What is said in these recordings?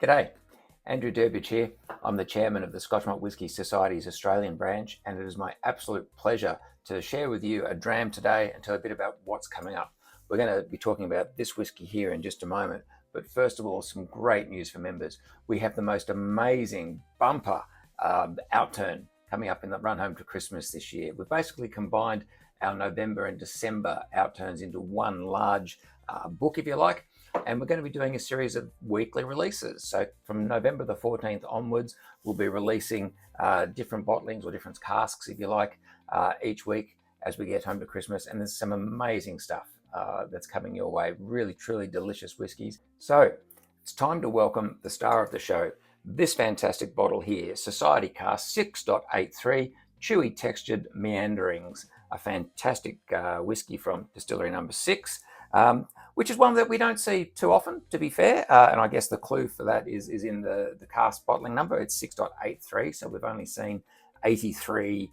G'day, Andrew Derbidge here. I'm the chairman of the Scotch Malt Whisky Society's Australian branch, and it is my absolute pleasure to share with you a dram today and tell a bit about what's coming up. We're going to be talking about this whisky here in just a moment, but first of all, some great news for members. We have the most amazing bumper Outturn coming up in the run home to Christmas this year. We've basically combined our November and December Outturns into one large book, if you like. And we're going to be doing a series of weekly releases. So from November the 14th onwards, we'll be releasing different bottlings or different casks, if you like, each week as we get home to Christmas. And there's some amazing stuff that's coming your way. Really, truly delicious whiskies. So it's time to welcome the star of the show. This fantastic bottle here, Society Cask 6.83, Chewy-textured meanderings, a fantastic whiskey from Distillery number 6. Which is one that we don't see too often, to be fair. And I guess the clue for that is in the cask bottling number. It's 6.83, so we've only seen 83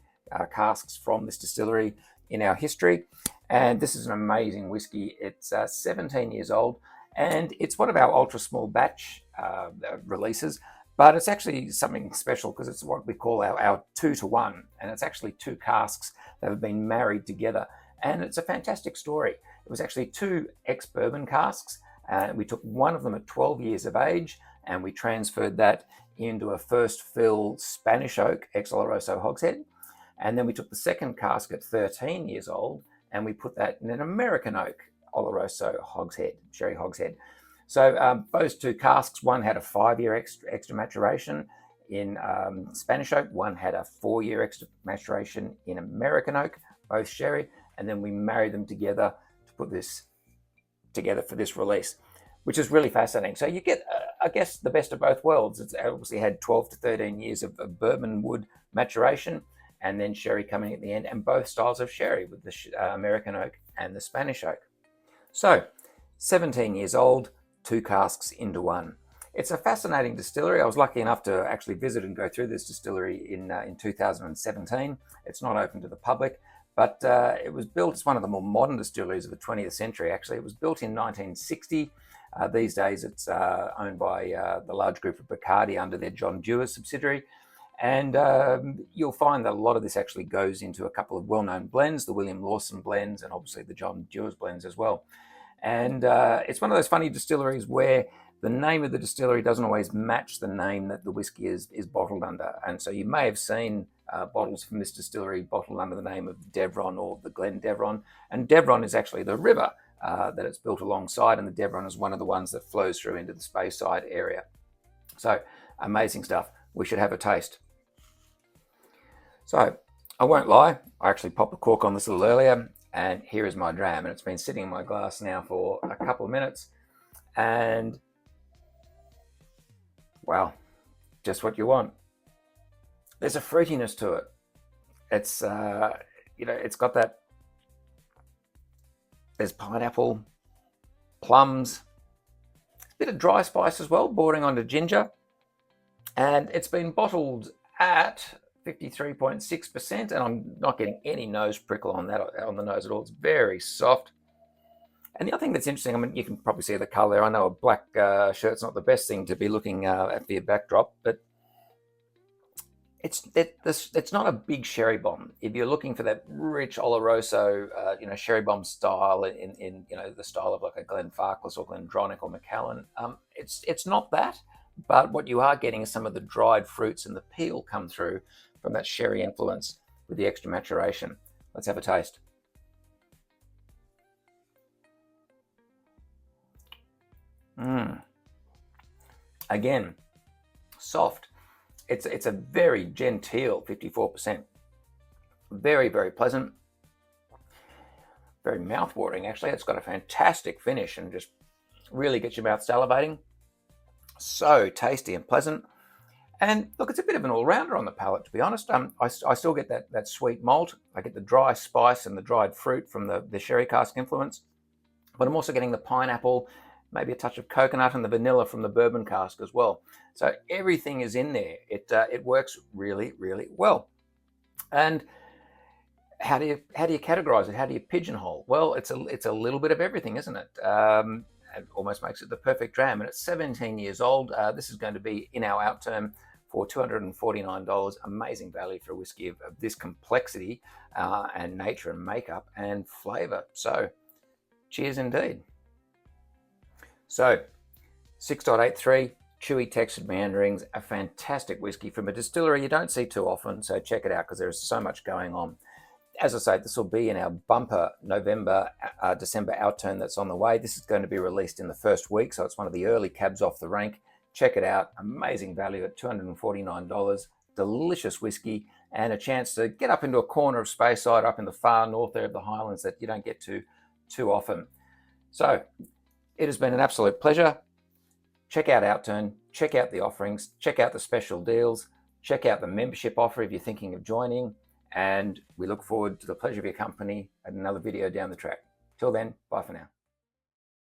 casks from this distillery in our history. And this is an amazing whiskey. It's 17 years old, and it's one of our ultra small batch releases, but it's actually something special because it's what we call our 2-to-1, and it's actually two casks that have been married together. And it's a fantastic story. It was actually two ex-bourbon casks. We took one of them at 12 years of age, and we transferred that into a first fill Spanish oak ex-Oloroso hogshead. And then we took the second cask at 13 years old, and we put that in an American oak Oloroso hogshead, sherry hogshead. So those two casks, one had a 5-year extra maturation in Spanish oak, one had a 4-year extra maturation in American oak, both sherry. And then we married them together to put this together for this release, which is really fascinating. So you get, I guess, the best of both worlds. It's obviously had 12 to 13 years of bourbon wood maturation, and then sherry coming at the end, and both styles of sherry with the American oak and the Spanish oak. So 17 years old, two casks into one. It's a fascinating distillery. I was lucky enough to actually visit and go through this distillery in 2017. It's not open to the public. But it was built, it's one of the more modern distilleries of the 20th century, actually. It was built in 1960. These days it's owned by the large group of Bacardi under their John Dewar subsidiary. And you'll find that a lot of this actually goes into a couple of well-known blends, the William Lawson blends and obviously the John Dewar's blends as well. And it's one of those funny distilleries where the name of the distillery doesn't always match the name that the whiskey is bottled under. And so you may have seen bottles from this distillery bottled under the name of Deveron or the Glen Deveron. And Deveron is actually the river that it's built alongside, and the Deveron is one of the ones that flows through into the Speyside area. So amazing stuff. We should have a taste. So I won't lie, I actually popped the cork on this a little earlier, and here is my dram. And it's been sitting in my glass now for a couple of minutes. And wow, just what you want. There's a fruitiness to it. It's, it's got that, there's pineapple, plums, a bit of dry spice as well, bordering onto ginger. And it's been bottled at 53.6%, and I'm not getting any nose prickle on that, on the nose at all. It's very soft. And the other thing that's interesting, I mean, you can probably see the colour there. I know a black shirt's not the best thing to be looking at for your backdrop, but it's not a big sherry bomb. If you're looking for that rich Oloroso, sherry bomb style in the style of like a Glenfarclas or Glendronach or Macallan, it's not that. But what you are getting is some of the dried fruits and the peel come through from that sherry influence with the extra maturation. Let's have a taste. Again, soft. It's a very genteel 54%. Very, very pleasant. Very mouth-watering, actually. It's got a fantastic finish and just really gets your mouth salivating. So tasty and pleasant. And look, it's a bit of an all-rounder on the palate, to be honest. I still get that sweet malt. I get the dry spice and the dried fruit from the sherry cask influence. But I'm also getting the pineapple, maybe a touch of coconut, and the vanilla from the bourbon cask as well. So everything is in there. It works really, really well. And how do you categorize it? How do you pigeonhole? Well, it's a little bit of everything, isn't it? it almost makes it the perfect dram. And it's 17 years old. This is going to be in our Outturn for $249. Amazing value for a whiskey of this complexity and nature and makeup and flavour. So cheers indeed. So 6.83 Chewy-textured meanderings, a fantastic whiskey from a distillery you don't see too often, so check it out because there's so much going on. As I say, this will be in our bumper November, December Outturn that's on the way. This is going to be released in the first week, so it's one of the early cabs off the rank. Check it out. Amazing value at $249. Delicious whiskey and a chance to get up into a corner of Speyside up in the far north there of the Highlands that you don't get to too often. So it has been an absolute pleasure. Check out Outturn, check out the offerings, check out the special deals, check out the membership offer if you're thinking of joining, and we look forward to the pleasure of your company at another video down the track. Till then, bye for now.